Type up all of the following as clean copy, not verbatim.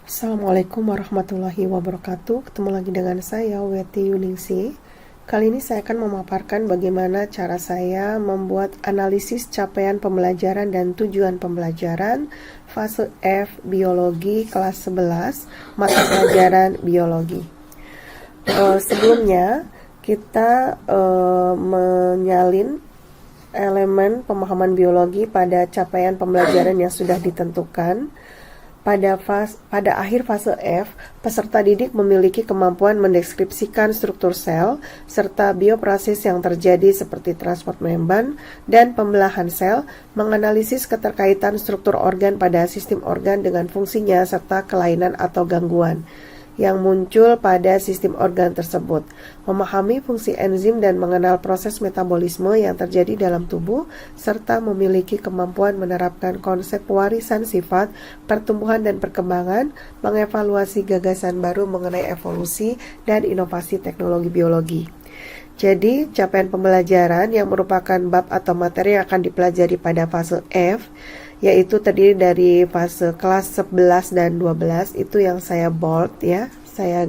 Assalamualaikum warahmatullahi wabarakatuh. Ketemu lagi dengan saya, Weti Yuningsi. Kali ini saya akan memaparkan bagaimana cara saya membuat analisis capaian pembelajaran dan tujuan pembelajaran fase F Biologi kelas 11, mata pelajaran Biologi. Sebelumnya, kita menyalin elemen pemahaman biologi pada capaian pembelajaran yang sudah ditentukan. Pada akhir fase F, peserta didik memiliki kemampuan mendeskripsikan struktur sel serta bioproses yang terjadi seperti transport membran dan pembelahan sel, menganalisis keterkaitan struktur organ pada sistem organ dengan fungsinya serta kelainan atau gangguan yang muncul pada sistem organ tersebut, memahami fungsi enzim dan mengenal proses metabolisme yang terjadi dalam tubuh, serta memiliki kemampuan menerapkan konsep warisan sifat, pertumbuhan dan perkembangan, mengevaluasi gagasan baru mengenai evolusi dan inovasi teknologi biologi. Jadi, capaian pembelajaran yang merupakan bab atau materi yang akan dipelajari pada fase F, yaitu terdiri dari fase kelas 11 dan 12, itu yang saya bold ya, saya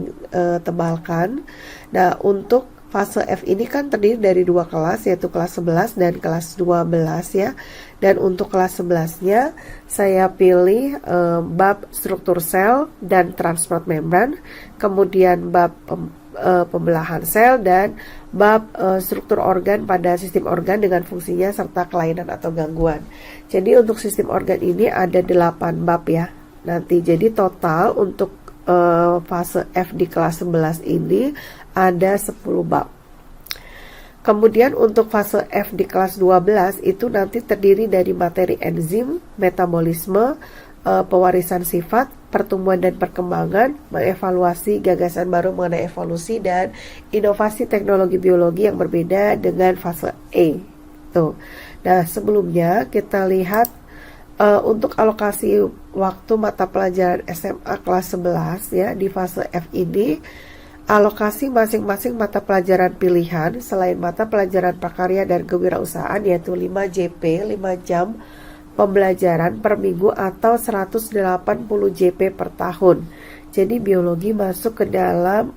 tebalkan. Nah, untuk fase F ini kan terdiri dari dua kelas, yaitu kelas 11 dan kelas 12 ya. Dan untuk kelas 11-nya saya pilih bab struktur sel dan transport membran, kemudian bab pembelahan sel dan bab struktur organ pada sistem organ dengan fungsinya serta kelainan atau gangguan. Jadi untuk sistem organ ini ada 8 bab ya. Nanti jadi total untuk fase F di kelas 11 ini ada 10 bab. Kemudian untuk fase F di kelas 12 itu nanti terdiri dari materi enzim, metabolisme, pewarisan sifat, pertumbuhan dan perkembangan, mengevaluasi gagasan baru mengenai evolusi dan inovasi teknologi biologi yang berbeda dengan fase E. Tuh. Nah, sebelumnya kita lihat untuk alokasi waktu mata pelajaran SMA kelas 11 ya di fase F ini, alokasi masing-masing mata pelajaran pilihan selain mata pelajaran prakarya dan kewirausahaan yaitu 5 JP, 5 jam pembelajaran per minggu atau 180 JP per tahun. Jadi biologi masuk ke dalam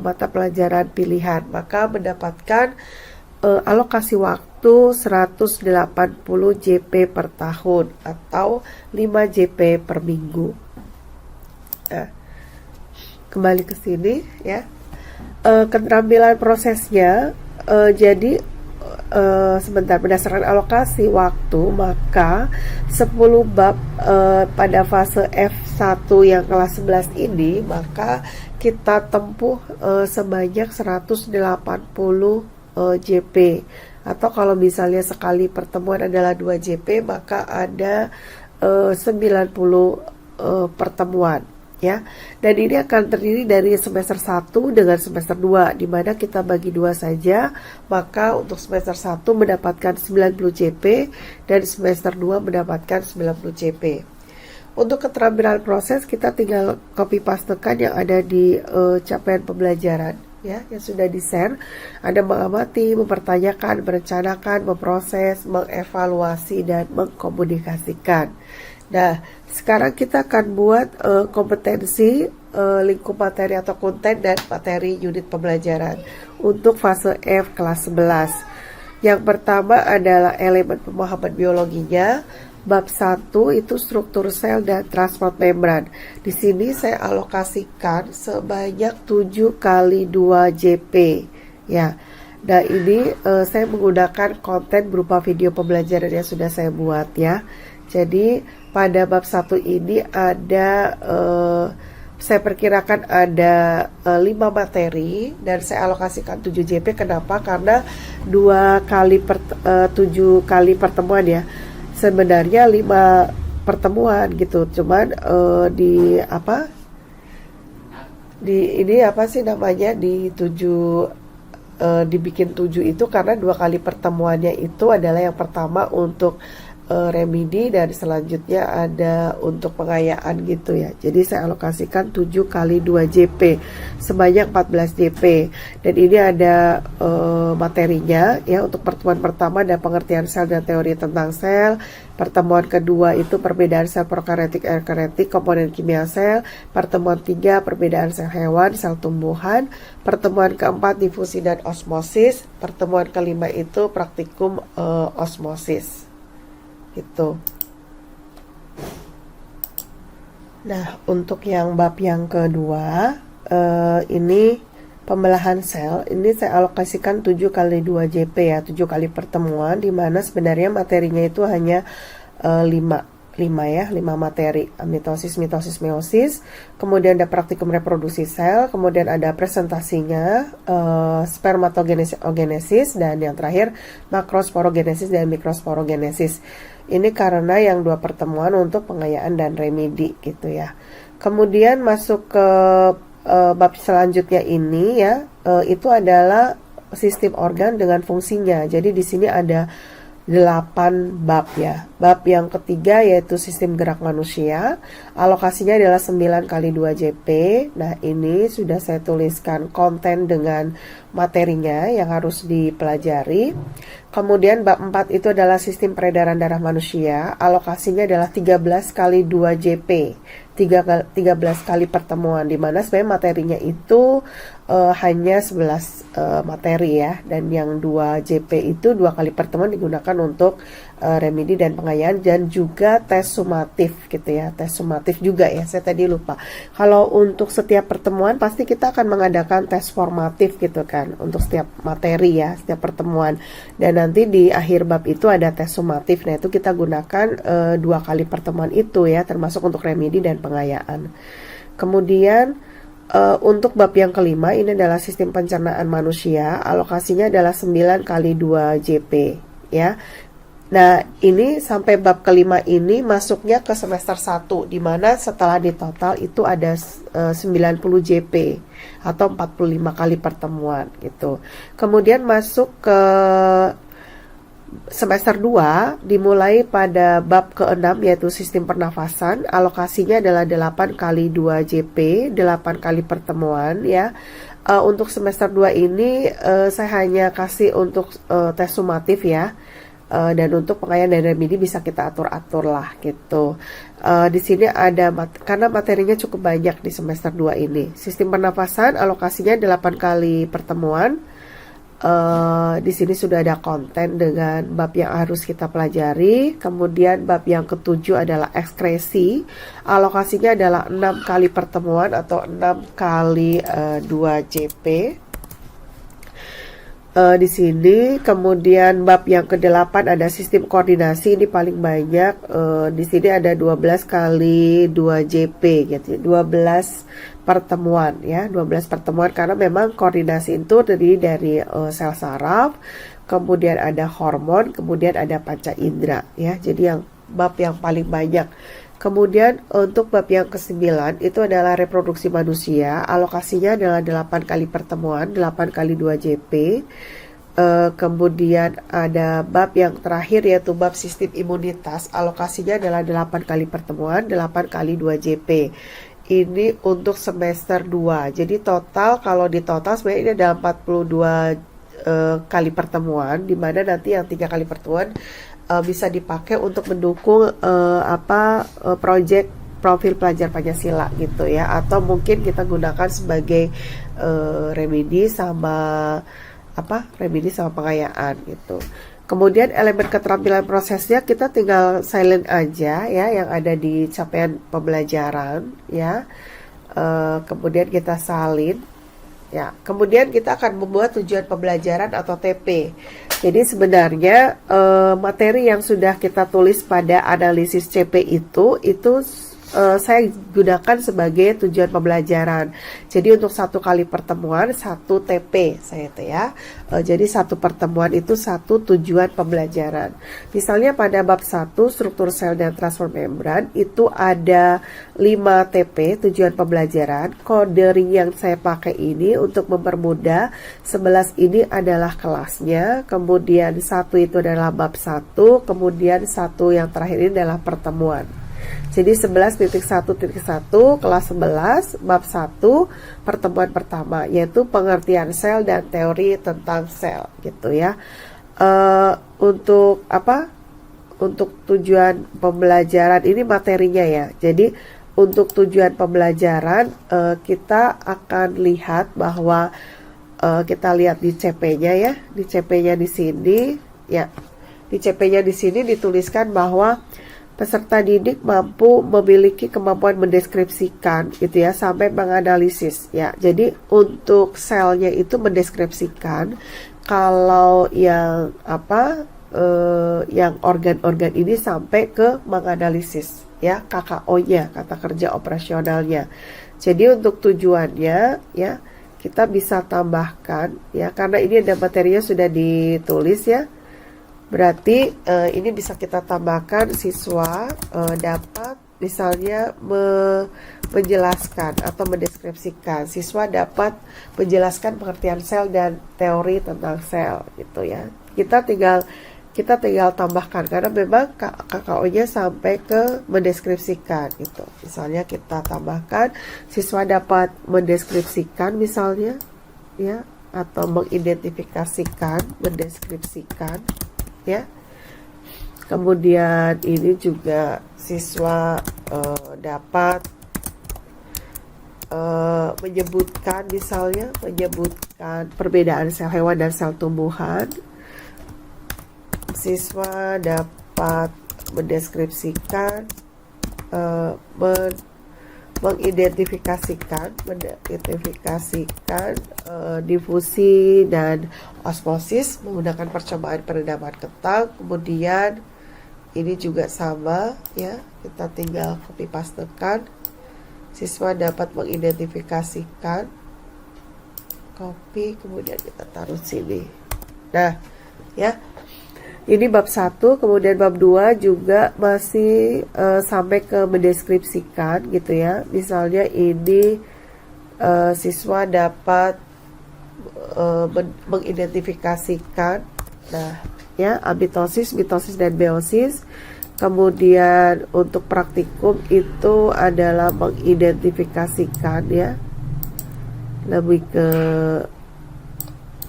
mata pelajaran pilihan, maka mendapatkan alokasi waktu 180 JP per tahun atau 5 JP per minggu. Nah, kembali ke sini ya. Keterampilan prosesnya jadi sebentar, berdasarkan alokasi waktu maka 10 bab pada fase F1 yang kelas 11 ini maka kita tempuh sebanyak 180 JP, atau kalau misalnya sekali pertemuan adalah 2 JP maka ada 90 pertemuan ya. Dan ini akan terdiri dari semester 1 dengan semester 2, di mana kita bagi 2 saja. Maka untuk semester 1 mendapatkan 90 JP dan semester 2 mendapatkan 90 JP. Untuk keterampilan proses kita tinggal copy pastekan yang ada di capaian pembelajaran ya, yang sudah di-share. Ada mengamati, mempertanyakan, merencanakan, memproses, mengevaluasi dan mengkomunikasikan. Nah, sekarang kita akan buat kompetensi lingkup materi atau konten dan materi unit pembelajaran untuk fase F kelas 11. Yang pertama adalah elemen pemahaman biologinya. Bab 1 itu struktur sel dan transport membran. Di sini saya alokasikan sebanyak 7 kali 2 JP ya. Nah, ini saya menggunakan konten berupa video pembelajaran yang sudah saya buat ya. Jadi pada bab 1 ini ada saya perkirakan ada 5 materi dan saya alokasikan 7 JP. Kenapa? Karena 7 kali pertemuan ya. Sebenarnya 5 pertemuan gitu. Cuman dibikin 7 itu karena 2 kali pertemuannya itu adalah yang pertama untuk remedi, dan selanjutnya ada untuk pengayaan gitu ya. Jadi saya alokasikan 7 kali 2 JP sebanyak 14 JP, dan ini ada materinya ya. Untuk pertemuan pertama ada pengertian sel dan teori tentang sel. Pertemuan kedua itu perbedaan sel prokaryotik, eukaryotik, komponen kimia sel. Pertemuan 3 perbedaan sel hewan, sel tumbuhan. Pertemuan keempat difusi dan osmosis. Pertemuan kelima itu praktikum osmosis gitu. Nah, untuk yang bab yang kedua, ini pembelahan sel. Ini saya alokasikan 7 kali 2 JP ya, 7 kali pertemuan, di mana sebenarnya materinya itu hanya 5 materi: mitosis, meiosis, kemudian ada praktikum reproduksi sel, kemudian ada presentasinya, spermatogenesis, dan yang terakhir makrosporogenesis dan mikrosporogenesis. Ini karena yang 2 pertemuan untuk pengayaan dan remedi gitu ya. Kemudian masuk ke bab selanjutnya ini ya, itu adalah sistem organ dengan fungsinya. Jadi di sini ada 8 bab ya. Bab yang ketiga yaitu sistem gerak manusia. Alokasinya adalah 9 kali 2 JP. Nah, ini sudah saya tuliskan konten dengan materinya yang harus dipelajari. Kemudian bab 4 itu adalah sistem peredaran darah manusia. Alokasinya adalah 13 kali 2 JP. 13 kali pertemuan, di mana sebenarnya materinya itu hanya 11 materi ya, dan yang 2 JP itu 2 kali pertemuan digunakan untuk remedi dan pengayaan, dan juga tes sumatif gitu ya. Tes sumatif juga ya, saya tadi lupa. Kalau untuk setiap pertemuan pasti kita akan mengadakan tes formatif gitu kan, untuk setiap materi ya, setiap pertemuan. Dan nanti di akhir bab itu ada tes sumatif. Nah, itu kita gunakan 2 kali pertemuan itu ya, termasuk untuk remedi dan pengayaan. Kemudian untuk bab yang kelima ini adalah sistem pencernaan manusia. Alokasinya adalah 9 kali 2 JP ya. Nah, ini sampai bab kelima ini masuknya ke semester 1, di mana setelah ditotal itu ada 90 JP atau 45 kali pertemuan gitu. Kemudian masuk ke semester 2 dimulai pada bab ke-6 yaitu sistem pernafasan. Alokasinya adalah 8 kali 2 JP, 8 kali pertemuan ya. Untuk semester 2 ini saya hanya kasih untuk tes sumatif ya. Dan untuk pengayaan dan remedi bisa kita atur-atur lah gitu. Di sini ada karena materinya cukup banyak di semester 2 ini. Sistem pernafasan alokasinya 8 kali pertemuan. Di sini sudah ada konten dengan bab yang harus kita pelajari. Kemudian bab yang ketujuh adalah ekskresi. Alokasinya adalah 6 kali pertemuan atau 6 kali 2 JP. Di sini kemudian bab yang ke-8 ada sistem koordinasi. Ini paling banyak. Di sini ada 12 kali 2 JP gitu. 12 pertemuan ya, 12 pertemuan karena memang koordinasi itu terdiri dari sel saraf, kemudian ada hormon, kemudian ada panca indera ya. Jadi yang bab yang paling banyak. Kemudian untuk bab yang ke-9 itu adalah reproduksi manusia. Alokasinya adalah 8 kali pertemuan, 8 kali 2 JP. Kemudian ada bab yang terakhir yaitu bab sistem imunitas. Alokasinya adalah 8 kali pertemuan, 8 kali 2 JP. Ini untuk semester 2. Jadi total, kalau di total sebenarnya ini ada 42 kali pertemuan, di mana nanti yang 3 kali pertemuan bisa dipakai untuk mendukung proyek profil pelajar Pancasila gitu ya, atau mungkin kita gunakan sebagai remedi sama pengayaan gitu. Kemudian elemen keterampilan prosesnya kita tinggal silent aja ya, yang ada di capaian pembelajaran ya. Kemudian kita salin ya. Kemudian kita akan membuat tujuan pembelajaran atau TP. Jadi sebenarnya materi yang sudah kita tulis pada analisis CP itu saya gunakan sebagai tujuan pembelajaran. Jadi untuk satu kali pertemuan 1 TP saya itu ya. Jadi satu pertemuan itu satu tujuan pembelajaran. Misalnya pada bab 1 struktur sel dan transfer membran itu ada 5 TP tujuan pembelajaran. Kode ring yang saya pakai ini untuk mempermudah 11 ini adalah kelasnya, kemudian 1 itu adalah bab 1, kemudian 1 yang terakhir ini adalah pertemuan. Jadi 11.1.1 kelas 11 bab 1 pertemuan pertama, yaitu pengertian sel dan teori tentang sel gitu ya. Untuk apa? Untuk tujuan pembelajaran ini materinya ya. Jadi untuk tujuan pembelajaran kita akan lihat bahwa kita lihat di CP-nya ya, di CP-nya di sini ya. Di CP-nya di sini dituliskan bahwa peserta didik mampu memiliki kemampuan mendeskripsikan gitu ya sampai menganalisis ya. Jadi untuk selnya itu mendeskripsikan, kalau yang yang organ-organ ini sampai ke menganalisis ya, KKO-nya, kata kerja operasionalnya. Jadi untuk tujuannya ya kita bisa tambahkan ya, karena ini ada materinya sudah ditulis ya. Berarti ini bisa kita tambahkan siswa dapat misalnya menjelaskan atau mendeskripsikan. Siswa dapat menjelaskan pengertian sel dan teori tentang sel gitu ya. Kita tinggal tambahkan karena memang KKO-nya sampai ke mendeskripsikan gitu. Misalnya kita tambahkan siswa dapat mendeskripsikan misalnya ya, atau mendeskripsikan ya. Kemudian ini juga siswa dapat menyebutkan misalnya perbedaan sel hewan dan sel tumbuhan. Siswa dapat mendeskripsikan mengidentifikasikan difusi dan osmosis menggunakan percobaan peredaman kentang. Kemudian ini juga sama ya, kita tinggal copy pastekan. Siswa dapat mengidentifikasikan, copy, kemudian kita taruh sini. Nah ya, ini bab 1, kemudian bab 2 juga masih sampai ke mendeskripsikan gitu ya. Misalnya ini siswa dapat mengidentifikasikan nah ya, abitosis, mitosis dan meiosis. Kemudian untuk praktikum itu adalah mengidentifikasikan ya, lebih ke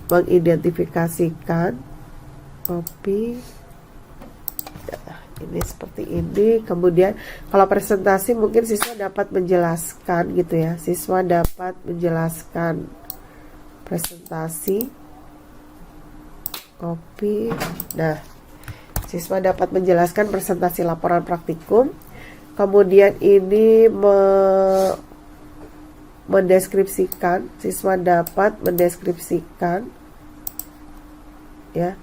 mengidentifikasikan, copy. Nah, ini seperti ini. Kemudian kalau presentasi mungkin siswa dapat menjelaskan gitu ya. Siswa dapat menjelaskan presentasi, copy. Nah, siswa dapat menjelaskan presentasi laporan praktikum. Kemudian ini mendeskripsikan, siswa dapat mendeskripsikan ya.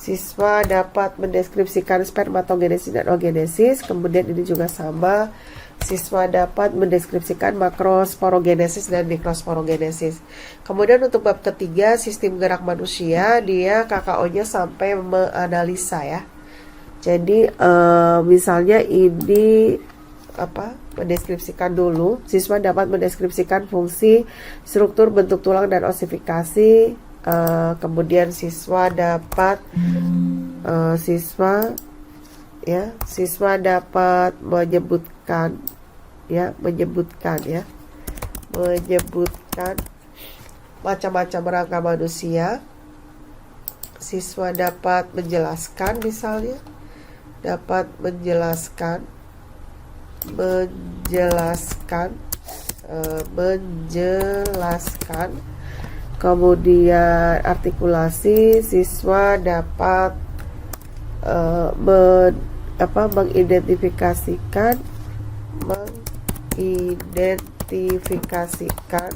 Siswa dapat mendeskripsikan spermatogenesis dan oogenesis. Kemudian ini juga sama, siswa dapat mendeskripsikan makrosporogenesis dan mikrosporogenesis. Kemudian untuk bab ketiga, sistem gerak manusia, dia KKO-nya sampai menganalisa ya. Jadi misalnya ini mendeskripsikan dulu, siswa dapat mendeskripsikan fungsi, struktur, bentuk tulang dan osifikasi. Kemudian siswa dapat siswa dapat menyebutkan macam-macam rangka manusia. Siswa dapat menjelaskan misalnya, dapat menjelaskan kemudian artikulasi. Siswa dapat mengidentifikasikan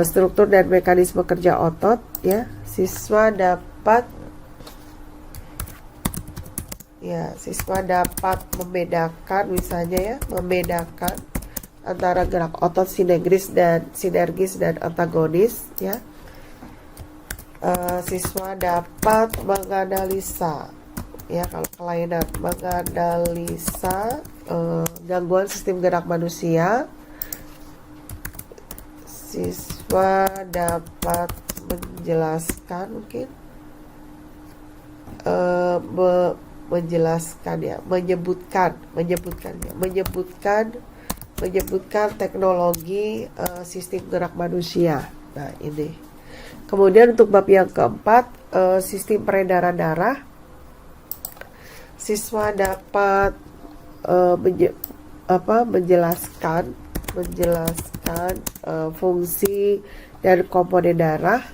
struktur dan mekanisme kerja otot ya. Siswa dapat Ya, siswa dapat membedakan, misalnya ya, membedakan antara gerak otot sinergis dan antagonis, ya. Siswa dapat menganalisa, ya, kalau kelainan, menganalisa gangguan sistem gerak manusia. Siswa dapat menjelaskan, mungkin menjelaskan, ya, menyebutkan teknologi sistem gerak manusia. Nah, ini. Kemudian untuk bab yang keempat, sistem peredaran darah. Siswa dapat menjelaskan fungsi dan komponen darah,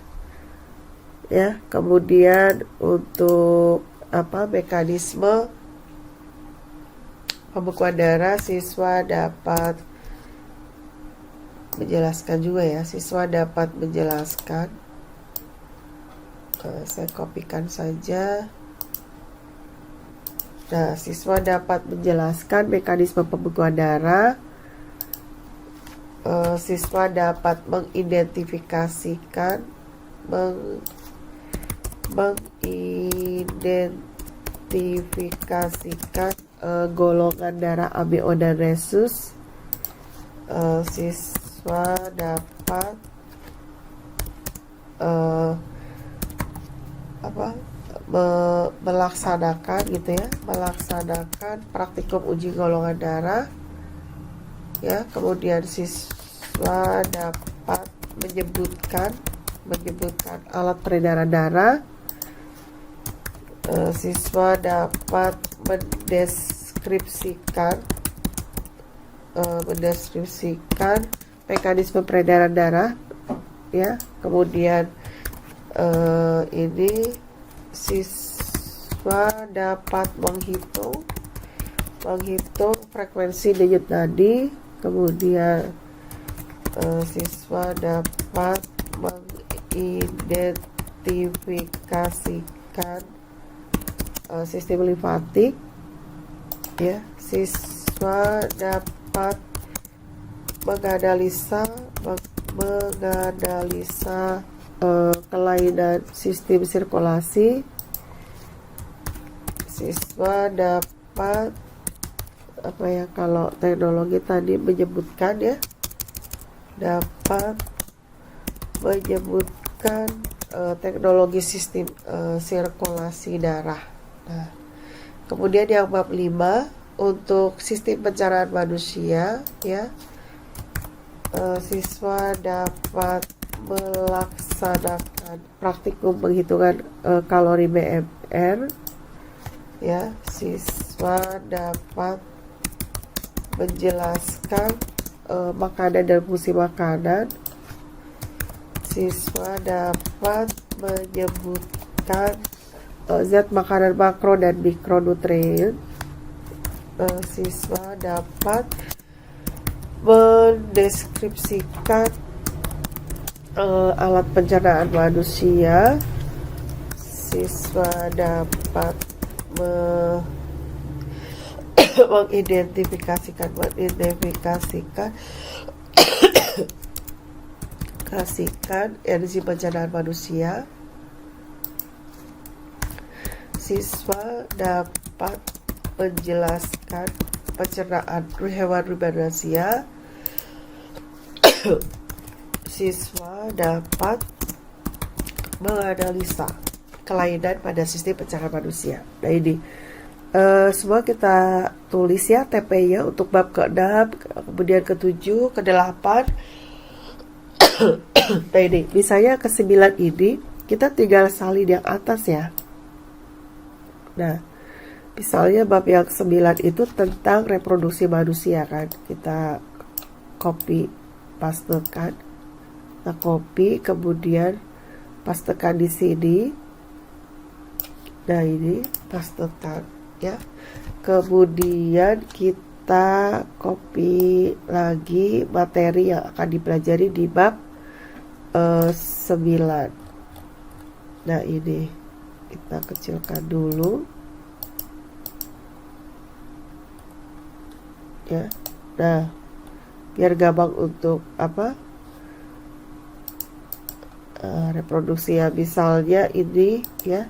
ya. Kemudian untuk mekanisme pembekuan darah, siswa dapat menjelaskan juga, ya. Siswa dapat menjelaskan, saya kopikan saja. Nah, siswa dapat menjelaskan mekanisme pembekuan darah. Siswa dapat mengidentifikasikan golongan darah AB O dan resus. Siswa dapat melaksanakan, gitu ya, melaksanakan praktikum uji golongan darah, ya. Kemudian siswa dapat menyebutkan alat peredaran darah. Siswa dapat mendeskripsikan mekanisme peredaran darah, ya. Kemudian ini siswa dapat menghitung frekuensi denyut nadi. Kemudian siswa dapat mengidentifikasikan sistem limfatik, ya. Siswa dapat menganalisa kelainan sistem sirkulasi. Siswa dapat kalau teknologi tadi menyebutkan, ya, dapat menyebutkan teknologi sistem sirkulasi darah. Nah, kemudian yang bab 5 untuk sistem pencernaan manusia, ya. Siswa dapat melaksanakan praktikum penghitungan kalori BMR, ya. Siswa dapat menjelaskan makanan dan fungsi makanan. Siswa dapat menyebutkan zat makanan makro dan mikronutrien. Siswa dapat mendeskripsikan alat pencernaan manusia. Siswa dapat mengidentifikasikan enzim pencernaan manusia. Siswa dapat menjelaskan pencernaan hewan ruminansia. Siswa dapat menganalisa kelainan pada sistem pencernaan manusia. Nah, ini semua kita tulis, ya, TP-nya untuk bab ke-6, kemudian ke-7, ke-8. Nah, ini misalnya ke-9 ini kita tinggal salin yang atas, ya. Nah, misalnya bab yang 9 itu tentang reproduksi manusia, kan. Kita copy pastekan. Nah, copy, kemudian pastekan di sini. Nah, ini pastekan, ya. Kemudian kita copy lagi materi yang akan dipelajari di bab 9. Nah, ini kita kecilkan dulu. ya. Nah, biar gampang untuk reproduksi ya. Misalnya ini ya,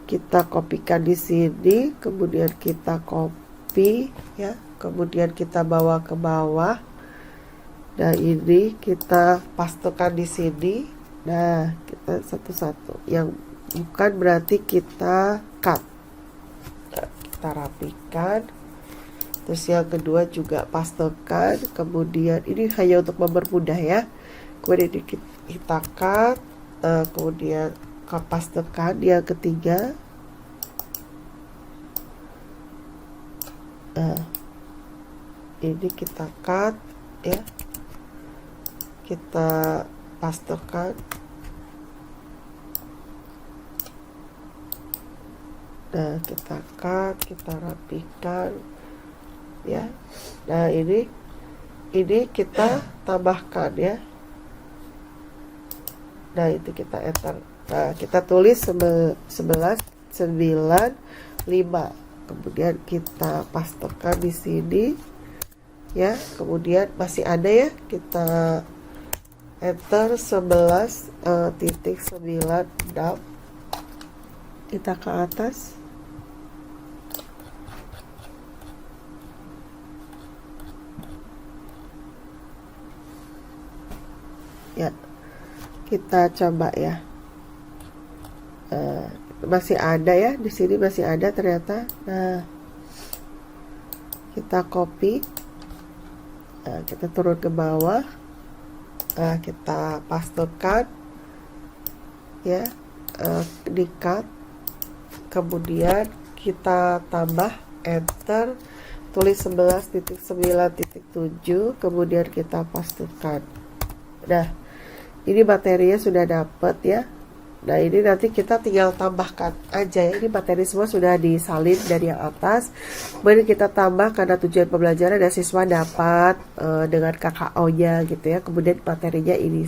kita kopikan di sini, kemudian kita copy ya, kemudian kita bawa ke bawah. Nah, ini kita pastekan di sini. Nah, kita satu-satu. Yang bukan berarti kita cut. Nah, kita rapikan. Terus yang kedua juga pastekan. Kemudian ini hanya untuk mempermudah ya. Kemudian kita cut. Kemudian pastekan yang ketiga. Nah, ini kita cut ya. Kita pastekan. Nah, kita cut, kita rapikan ya. Nah, ini kita tambahkan ya. Nah, itu kita enter. Nah, kita tulis 1195. Kemudian kita pastekan di sini ya. Kemudian masih ada ya, kita enter 11.96. Kita ke atas. Ya, kita coba ya. Masih ada ya, di sini masih ada ternyata. Nah, kita copy. Nah, kita turun ke bawah. Nah, kita pastekan ya, di cut. Kemudian kita tambah, enter, tulis 11.9.7, kemudian kita pastekan. Nah, ini materinya sudah dapat ya. Nah, ini nanti kita tinggal tambahkan aja ya. Ini materi semua sudah disalin dari yang atas. Kemudian kita tambah karena tujuan pembelajaran dan siswa dapat dengan KKO-nya gitu ya. Kemudian materinya ini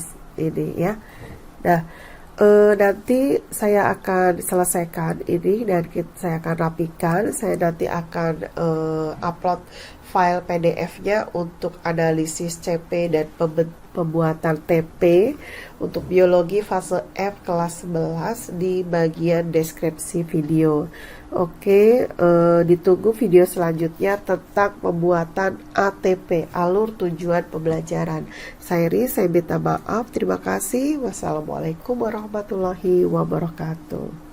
ya. Nah, nanti saya akan selesaikan ini dan saya akan rapikan. Saya nanti akan upload file PDF-nya untuk analisis CP dan pembuatan TP untuk biologi fase F kelas 11 di bagian deskripsi video. Oke, ditunggu video selanjutnya tentang pembuatan ATP, alur tujuan pembelajaran. Saya minta maaf. Terima kasih. Wassalamualaikum warahmatullahi wabarakatuh.